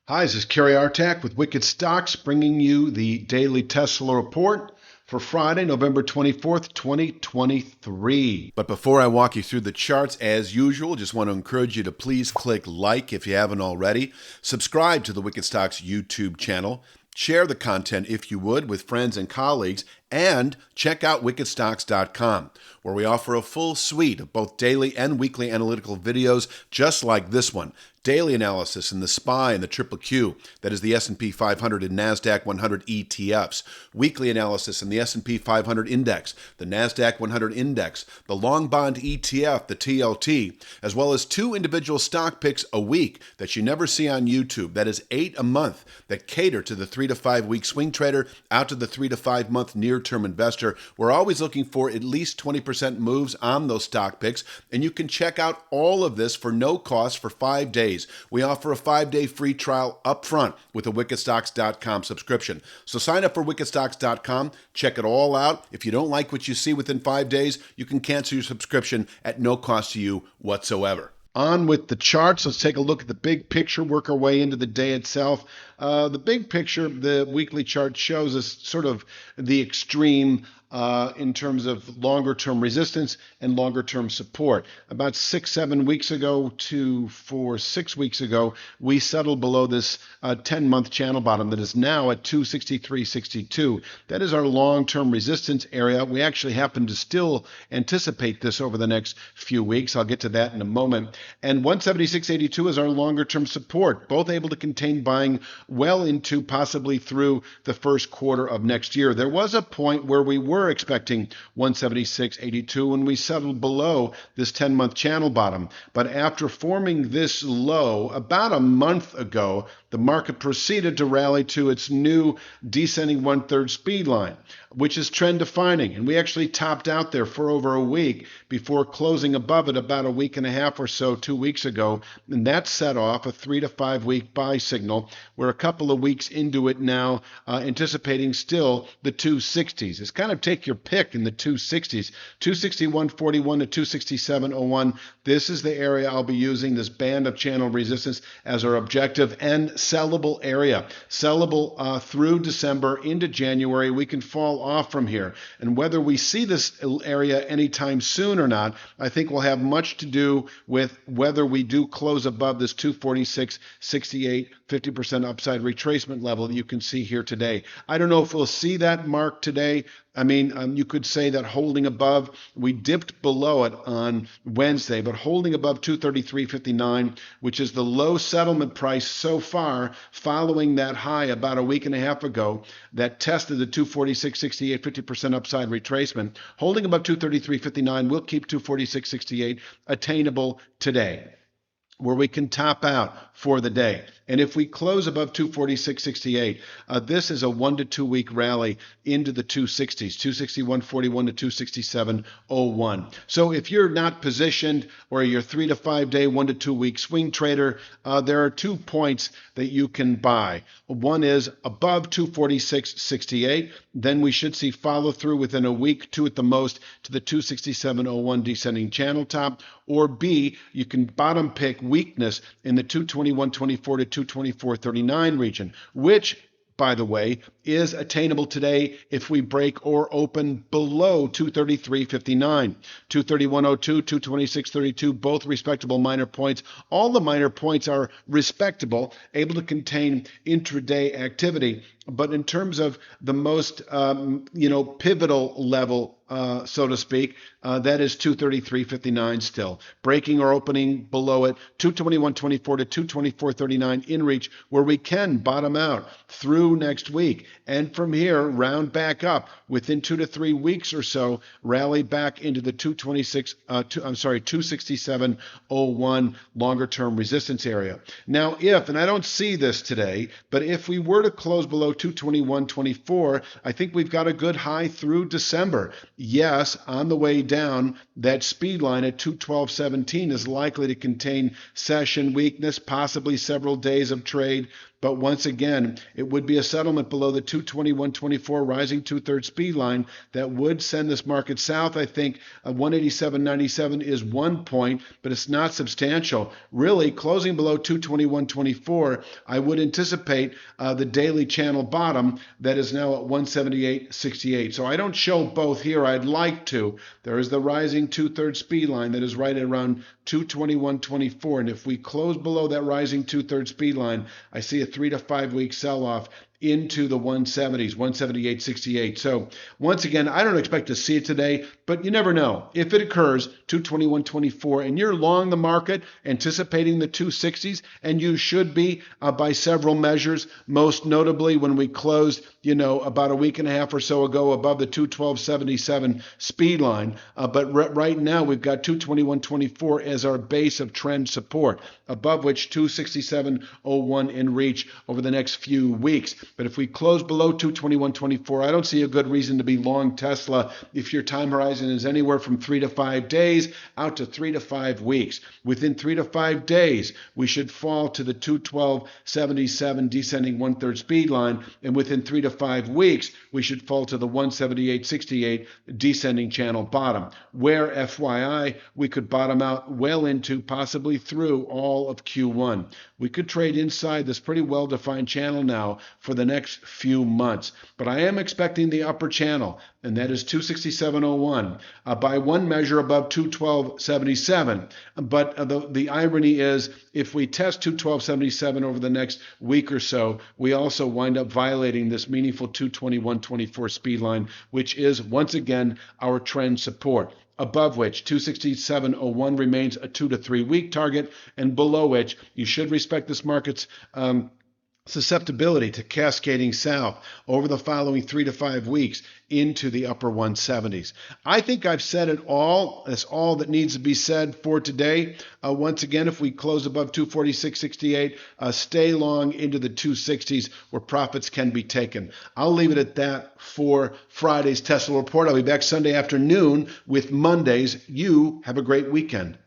Hi, this is Kerry Artak with Wicked Stocks bringing you the daily Tesla report for Friday, November 24th, 2023. But before I walk you through the charts, as usual, just want to encourage you to please click like if you haven't already, subscribe to the Wicked Stocks YouTube channel, share the content if you would with friends and colleagues, and check out wickedstocks.com, where we offer a full suite of both daily and weekly analytical videos just like this one. Daily analysis in the SPY and the Triple Q, that is the S&P 500 and NASDAQ 100 ETFs. Weekly analysis in the S&P 500 Index, the NASDAQ 100 Index, the Long Bond ETF, the TLT, as well as 2 individual stock picks a week that you never see on YouTube. That is 8 a month that cater to the 3 to 5 week swing trader out to the 3 to 5 month near-term investor. We're always looking for at least 20% moves on those stock picks, and you can check out all of this for no cost for 5 days. We offer a 5-day free trial up front with a wickedstocks.com subscription. So sign up for wickedstocks.com, check it all out. If you don't like what you see within 5 days, you can cancel your subscription at no cost to you whatsoever. On with the charts. Let's take a look at the big picture, work our way into the day itself. The big picture, the weekly chart shows us sort of the extreme in terms of longer term resistance and longer term support. About 6-7 weeks ago to 6 weeks ago, we settled below this 10-month channel bottom that is now at 263.62. That is our long term resistance area. We actually happen to still anticipate this over the next few weeks. I'll get to that in a moment. And 176.82 is our longer term support, both able to contain buying well into possibly through the first quarter of next year. There was a point where we were expecting 176.82 when we settled below this 10-month channel bottom. But after forming this low about a month ago, the market proceeded to rally to its new descending 1/3 speed line, which is trend defining. And we actually topped out there for over a week before closing above it about a week and a half or so 2 weeks ago. And that set off a 3 to 5 week buy signal. We're a couple of weeks into it now, anticipating still the 260s. It's kind of take your pick in the 260s, 261.41 to 267.01. This is the area I'll be using, this band of channel resistance, as our objective and sellable area. Sellable through December into January. We can fall off from here. And whether we see this area anytime soon or not, I think will have much to do with whether we do close above this 246.68, 50% upside retracement level that you can see here today. I don't know if we'll see that mark today. I mean, you could say that holding above, we dipped below it on Wednesday, but holding above 233.59, which is the low settlement price so far following that high about a week and a half ago that tested the 246.68, 50% upside retracement. Holding above 233.59 will keep 246.68 attainable today, where we can top out for the day. And if we close above 246.68, this is a 1 to 2 week rally into the 260s, 261.41 to 267.01. So if you're not positioned or you're 3 to 5 day, 1 to 2 week swing trader, there are 2 points that you can buy. One is above 246.68. Then we should see follow through within a week, 2 at the most, to the 267.01 descending channel top. Or B, you can bottom pick weakness in the 221.24 to 224.39 region, which, by the way, is attainable today if we break or open below 233.59, 231.02, 226.32, both respectable minor points. All the minor points are respectable, able to contain intraday activity. But in terms of the most, pivotal level, so to speak, that is 233.59 still. Breaking or opening below it, 221.24 to 224.39 in reach, where we can bottom out through next week. And from here, round back up within 2 to 3 weeks or so, rally back into the 267.01 longer term resistance area. Now, and I don't see this today, but if we were to close below 221.24, I think we've got a good high through December. Yes, on the way down, that speed line at 212.17 is likely to contain session weakness, possibly several days of trade. but once again, it would be a settlement below the 221.24 rising two-thirds speed line that would send this market south. I think 187.97 is 1 point, but it's not substantial. Really, closing below 221.24, I would anticipate the daily channel bottom that is now at 178.68. So I don't show both here. I'd like to. There is the rising two-thirds speed line that is right at around 221.24, and if we close below that rising two-thirds speed line, I see a 3 to 5 week sell-off into the 170s, 178.68. So once again, I don't expect to see it today, but you never know. If it occurs, 221.24, and you're long the market, anticipating the 260s, and you should be by several measures, most notably when we closed, about a week and a half or so ago above the 212.77 speed line. But right now, we've got 221.24 as our base of trend support, above which 267.01 in reach over the next few weeks. But if we close below 221.24, I don't see a good reason to be long Tesla if your time horizon is anywhere from 3 to 5 days out to 3 to 5 weeks. Within 3 to 5 days, we should fall to the 212.77 descending one-third speed line, and within 3 to 5 weeks, we should fall to the 178.68 descending channel bottom, where, FYI, we could bottom out well into, possibly through, all of Q1. We could trade inside this pretty well-defined channel now for the next few months. But I am expecting the upper channel, and that is 267.01, by one measure above 212.77. But the irony is, if we test 212.77 over the next week or so, we also wind up violating this meaningful 221.24 speed line, which is, once again, our trend support, above which 267.01 remains a 2 to 3 week target, and below which you should respect this market's susceptibility to cascading south over the following 3 to 5 weeks into the upper 170s. I think I've said it all. That's all that needs to be said for today. Once again, if we close above 246.68, stay long into the 260s where profits can be taken. I'll leave it at that for Friday's Tesla Report. I'll be back Sunday afternoon with Mondays. You have a great weekend.